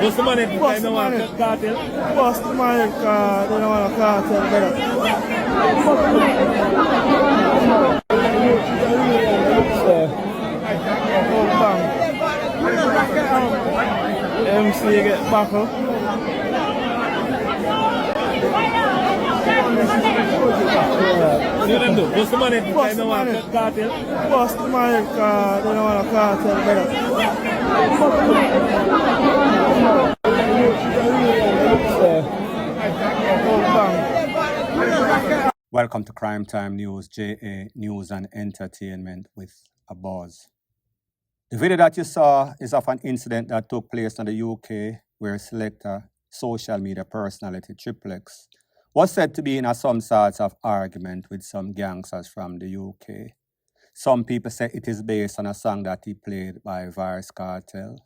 What's the money? Bust the money. Cartel. Bust the money, cause they don't want a cartel, brother. MC get buckle. What do them do? What's the money? Bust the money. Cartel. Bust the money, cause they don't want a cartel, brother. Welcome to Crime Time News, JA News and Entertainment with a buzz. The video that you saw is of an incident that took place in the UK where Selector, social media personality X, was said to be in some sorts of argument with some gangsters from the UK. Some people say it is based on a song that he played by Vybz Kartel.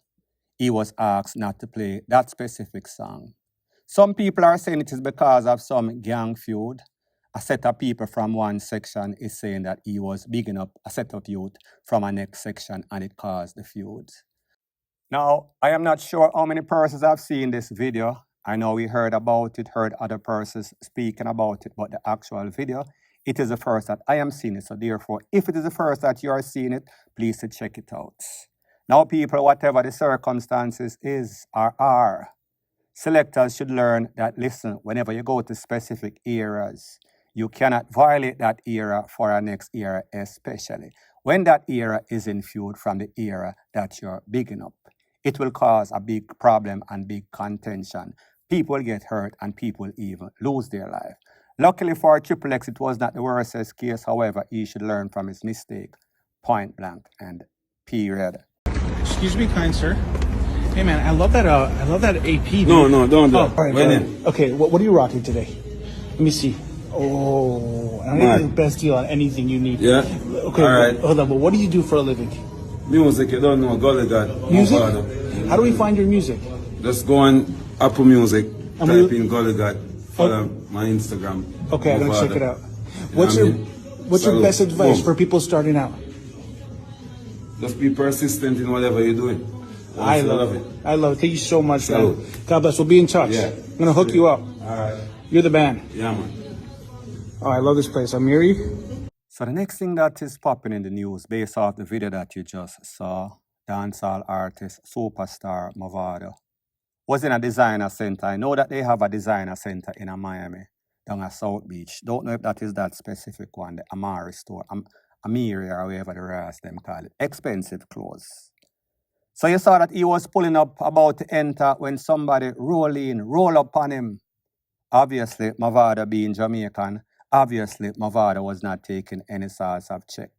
He was asked not to play that specific song. Some people are saying it is because of some gang feud. A set of people from one section is saying that he was bigging up a set of youth from a next section and it caused the feuds. Now, I am not sure how many persons have seen this video. I know we heard about it, heard other persons speaking about it, but the actual video, it is the first that I am seeing it. So therefore, if it is the first that you are seeing it, please check it out. Now, people, whatever the circumstances is or are, selectors should learn that, listen, whenever you go to specific eras, you cannot violate that era for a next era, especially when that era is in feud from the era that you're bigging up. It will cause a big problem and big contention. People get hurt and people even lose their life. Luckily for X, it was not the worst case. However, he should learn from his mistake, point blank and period. Excuse me, kind sir. Hey man, I love that AP. Dude. No, don't do Oh, that. all right, okay, what are you rocking today? Let me see. Oh, I need the best deal on anything you need. Yeah. Okay, all right. Hold on, but what do you do for a living? Music, you don't know, Gully God. Music? Movado. How do we find your music? Just go on Apple Music, And type in Gully God, follow my Instagram. Okay, I'm gonna Movado. check it out. You What's know your what I mean? What's your Salute. best advice Boom. for people starting out? Just be persistent in whatever you're doing. I love it. I love it. Thank you so much, man. Salute. God bless. We'll be in touch. Yeah. I'm gonna hook you up. All right. You're the man. Yeah, man. Oh, I love this place. Amiri. So the next thing that is popping in the news, based off the video that you just saw, dancehall artist, superstar Movado, was in a designer center. I know that they have a designer center in Miami, down at South Beach. Don't know if that is that specific one, the Amari store, Amiri or whatever the rest them call it. Expensive clothes. So you saw that he was pulling up about to enter when somebody roll up on him. Obviously, Movado being Jamaican, obviously Movado was not taking any sort of check.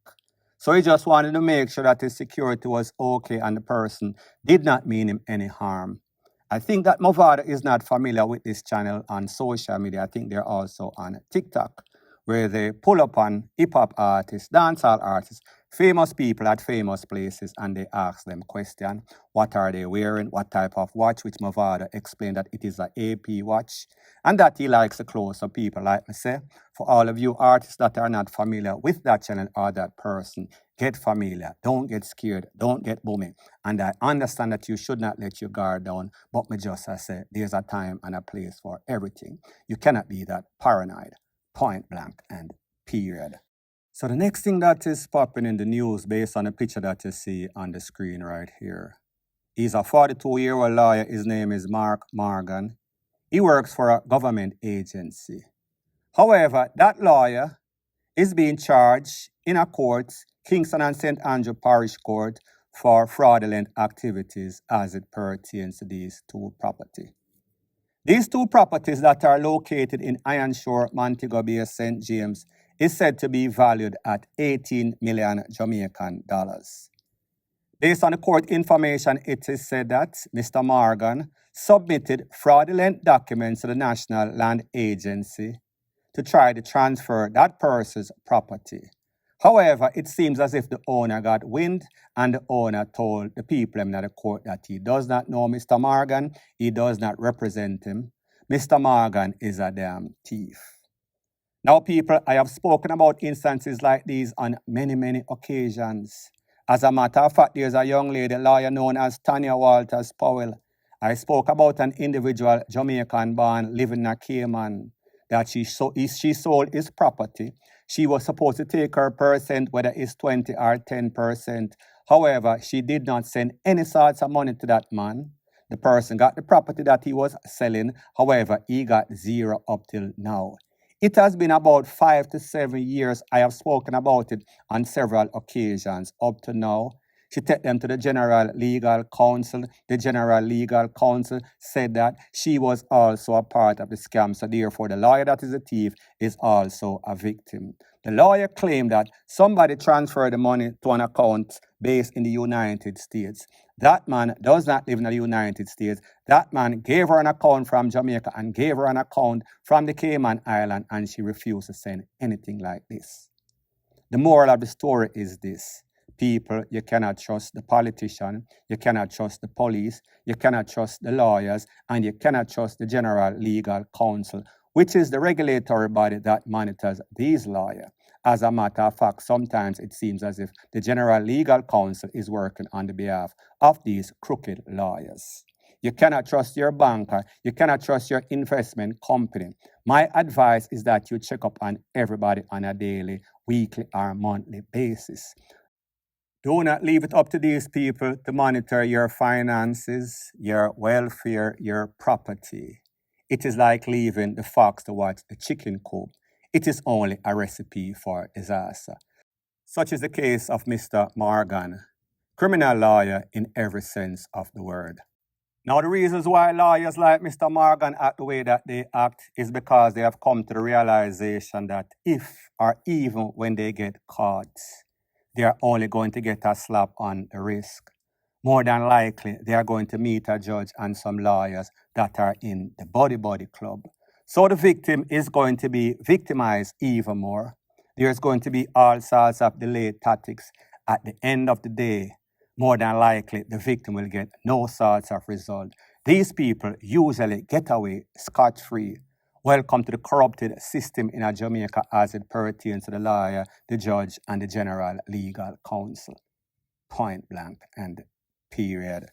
So he just wanted to make sure that his security was okay and the person did not mean him any harm. I think that Movado is not familiar with this channel on social media. I think they're also on TikTok, where they pull up on hip-hop artists, dancehall artists, famous people at famous places, and they ask them questions. What are they wearing? What type of watch? Which Movado explained that it is an AP watch, and that he likes the clothes. So people like me say, for all of you artists that are not familiar with that channel or that person, get familiar. Don't get scared. Don't get booming. And I understand that you should not let your guard down, but me just I say, there's a time and a place for everything. You cannot be that paranoid. Point blank and period. So the next thing that is popping in the news based on the picture that you see on the screen right here. He's a 42-year-old lawyer. His name is Mark Morgan. He works for a government agency. However, that lawyer is being charged in a court, Kingston and St. Andrew Parish Court, for fraudulent activities as it pertains to these two properties. These two properties that are located in Ironshore, Montego Bay, St. James, is said to be valued at 18 million Jamaican dollars. Based on the court information, it is said that Mr. Morgan submitted fraudulent documents to the National Land Agency to try to transfer that person's property. However, it seems as if the owner got wind and the owner told the people in the court that he does not know Mr. Morgan, he does not represent him. Mr. Morgan is a damn thief. Now, people, I have spoken about instances like these on many occasions. As a matter of fact, there's a young lady lawyer known as Tanya Walters Powell. I spoke about an individual Jamaican born living in a Cayman that she sold his property. She was supposed to take her percent, whether it's 20 or 10%. However, she did not send any sorts of money to that man. The person got the property that he was selling. However, he got zero up till now. It has been about 5 to 7 years. I have spoken about it on several occasions up to now. She took them to the General Legal Counsel. The General Legal Counsel said that she was also a part of the scam. So therefore, the lawyer that is a thief is also a victim. The lawyer claimed that somebody transferred the money to an account based in the United States. That man does not live in the United States. That man gave her an account from Jamaica and gave her an account from the Cayman Island, and she refused to send anything like this. The moral of the story is this. People, you cannot trust the politician, you cannot trust the police, you cannot trust the lawyers, and you cannot trust the General Legal Counsel, which is the regulatory body that monitors these lawyers. As a matter of fact, sometimes it seems as if the General Legal Counsel is working on the behalf of these crooked lawyers. You cannot trust your banker, you cannot trust your investment company. My advice is that you check up on everybody on a daily, weekly, or monthly basis. Do not leave it up to these people to monitor your finances, your welfare, your property. It is like leaving the fox to watch the chicken coop. It is only a recipe for disaster. Such is the case of Mr. Morgan, criminal lawyer in every sense of the word. Now, the reasons why lawyers like Mr. Morgan act the way that they act is because they have come to the realization that if or even when they get caught, they are only going to get a slap on the wrist. More than likely, they are going to meet a judge and some lawyers that are in the body club. So the victim is going to be victimized even more. There's going to be all sorts of delayed tactics. At the end of the day, more than likely, the victim will get no sorts of result. These people usually get away scot-free. Welcome to the corrupted system in Jamaica as it pertains to the lawyer, the judge, and the General Legal Counsel. Point blank and period.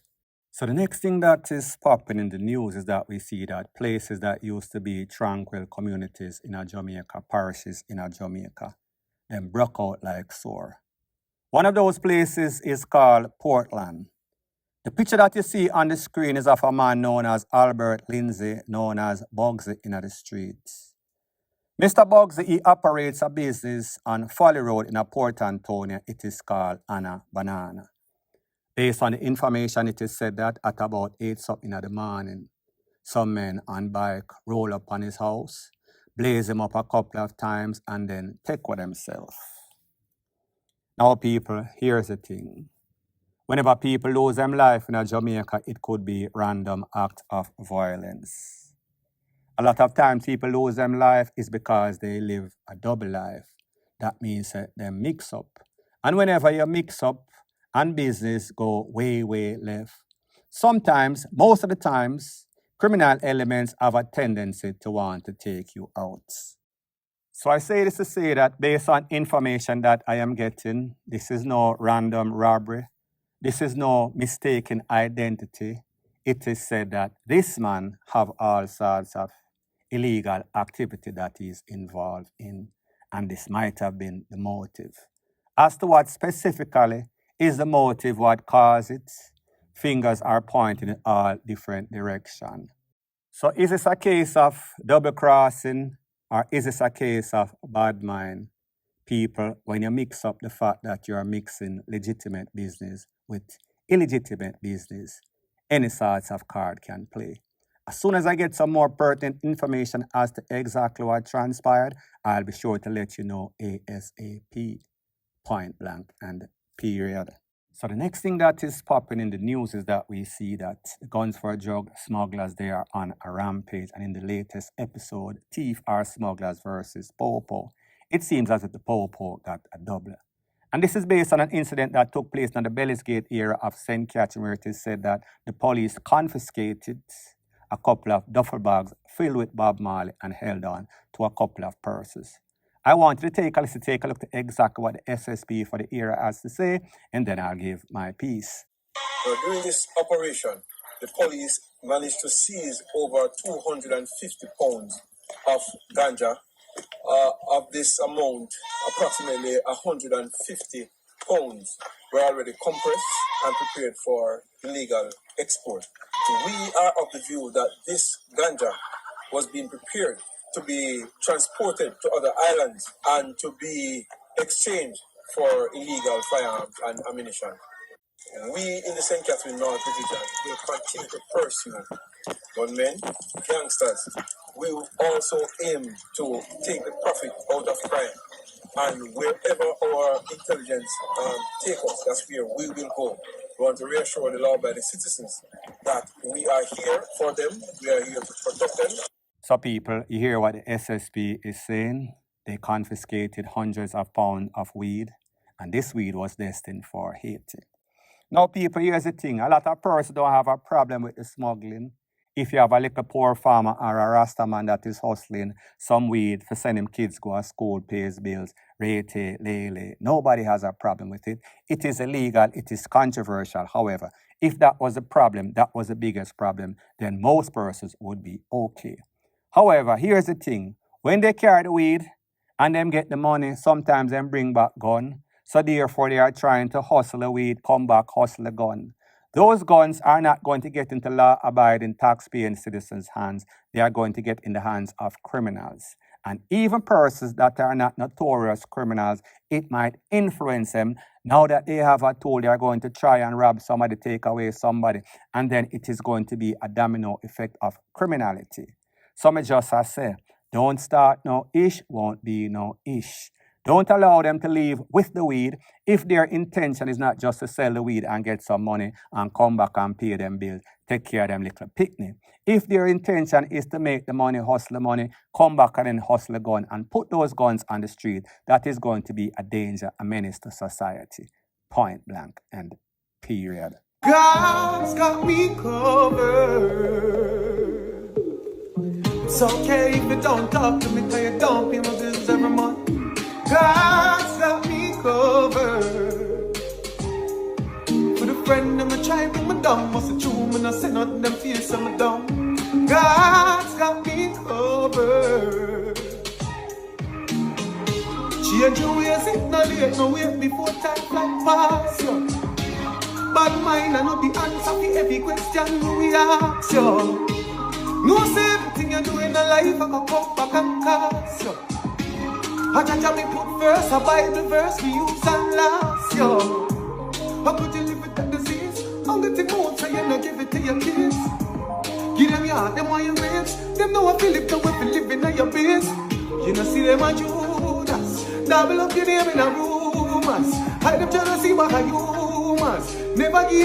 So the next thing that is popping in the news is that we see that places that used to be tranquil communities in Jamaica, parishes in Jamaica, then broke out like sore. One of those places is called Portland. The picture that you see on the screen is of a man known as Albert Lindsay, known as Bugsy in the streets. Mr. Bugsy, he operates a business on Folly Road in Port Antonio. It is called Anna Banana. Based on the information, it is said that at about 8 in the morning, some men on bike roll up on his house, blaze him up a couple of times, and then take with themselves. Now, people, here's the thing. Whenever people lose their life in Jamaica, it could be random act of violence. A lot of times people lose their life is because they live a double life. That means that they mix up. And whenever you mix up and business go way left, sometimes, most of the times, criminal elements have a tendency to want to take you out. So I say this to say that based on information that I am getting, this is no random robbery. This is no mistaken identity. It is said that this man have all sorts of illegal activity that he is involved in, and this might have been the motive. As to what specifically is the motive, what caused it, fingers are pointing in all different directions. So is this a case of double crossing, or is this a case of bad mind? People, when you mix up the fact that you are mixing legitimate business with illegitimate business, any sorts of card can play. As soon as I get some more pertinent information as to exactly what transpired, I'll be sure to let you know ASAP. Point blank and period. So the next thing that is popping in the news is that we see that the guns for drug smugglers, they are on a rampage. And in the latest episode, Thief or Smugglers versus Popo, it seems as if the Popo got a double. And this is based on an incident that took place in the Bellis Gate area of St. Catherine, where it is said that the police confiscated a couple of duffel bags filled with Bob Marley and held on to a couple of purses. I want you to take a look at exactly what the SSP for the area has to say, and then I'll give my piece. So during this operation, the police managed to seize over 250 pounds of ganja. Of this amount, approximately 150 pounds were already compressed and prepared for illegal export. We are of the view that this ganja was being prepared to be transported to other islands and to be exchanged for illegal firearms and ammunition. We in the St. Catherine North Division will continue to pursue gunmen, gangsters. We will also aim to take the profit out of crime. And wherever our intelligence take us, that's where we will go. We want to reassure the law-abiding citizens that we are here for them, we are here to protect them. So people, you hear what the SSP is saying? They confiscated hundreds of pounds of weed, and this weed was destined for Haiti. Now, people, here's the thing. A lot of persons don't have a problem with the smuggling. If you have a little poor farmer or a Rasta man that is hustling some weed for sending kids go to school, pays bills, rete, lele, nobody has a problem with it. It is illegal, it is controversial. However, if that was a problem, that was the biggest problem, then most persons would be okay. However, here's the thing. When they carry the weed and them get the money, sometimes them bring back gun. So therefore, they are trying to hustle the weed, come back, hustle the gun. Those guns are not going to get into law-abiding, tax-paying citizens' hands. They are going to get in the hands of criminals. And even persons that are not notorious criminals, it might influence them. Now that they have a tool, they are going to try and rob somebody, take away somebody, and then it is going to be a domino effect of criminality. Some just say, don't start no ish, won't be no ish. Don't allow them to leave with the weed if their intention is not just to sell the weed and get some money and come back and pay them bills, take care of them little picnic. If their intention is to make the money, hustle the money, come back and then hustle a gun and put those guns on the street, that is going to be a danger, a menace to society. Point blank and period. God's got me covered. It's okay if you don't talk to me, cause you don't pay my bills every month. God's got me covered. For the friend them I try to bring me down, must have true, man, I say nothing, them face I'm down. God's got me covered. Change your ways, it no late, no wait before time fly past you. Bad mind and not the answer for every question we ask you. No say everything you do in a life, I can come back and cast you. I just me put first, I buy the verse we use and last, yo. How could you live with that disease? I'm getting out, so you not give it to your kids. Give them your heart, them on your ribs. Them know I feel it, the way we live in your base. You know see them a Judas. Double up your name in a rumors. Hide them jealousy, but are humans. Never give